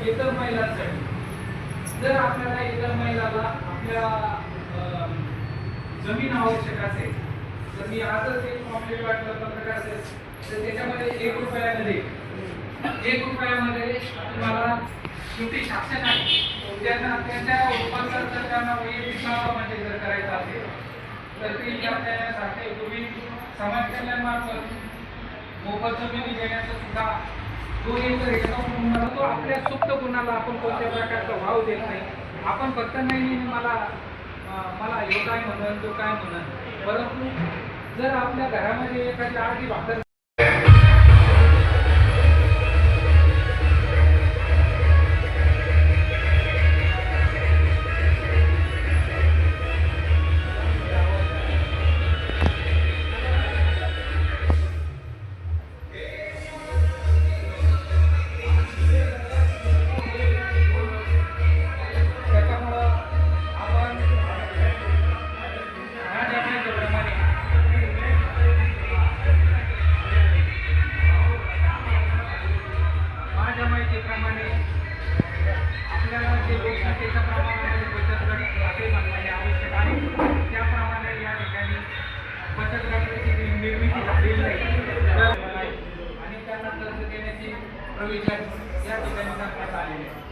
इतर महिलांसाठी जर आपल्याला इतर महिलाला आपल्या जमीन आवश्यक असेल तर मी आजच एक पॉम्पलेट वाटलं पत्रकार असेल तर त्याच्यामध्ये 1 रुपयामध्ये तुम्हाला शेवटी शासन आहे त्यांना त्यांच्या उत्पन्न जर त्यांना वैयक्तिक म्हणजे जर करायचं असेल तर ते आपल्यासाठी तुम्ही समाज कल्याणामार्फत मोफत जमिनी देण्याचं सुद्धा तो एक मला तो आपल्या सुप्त गुणाला आपण कोणत्या प्रकारचा भाव देत नाही. आपण फक्त नाही मला हे काय म्हणून तो काय म्हणून, परंतु जर आपल्या घरामध्ये एखादी आधी भाकर आपल्याला जे लोकसंख्येच्या प्रमाणामध्ये बचत गट असे म्हणणे आवश्यक आहे त्याप्रमाणे या ठिकाणी बचत गटाची निर्मिती झालेली आहे आणि त्यांना कर्ज देण्याची प्रोव्हिजन या ठिकाणी करण्यात आलेली आहे.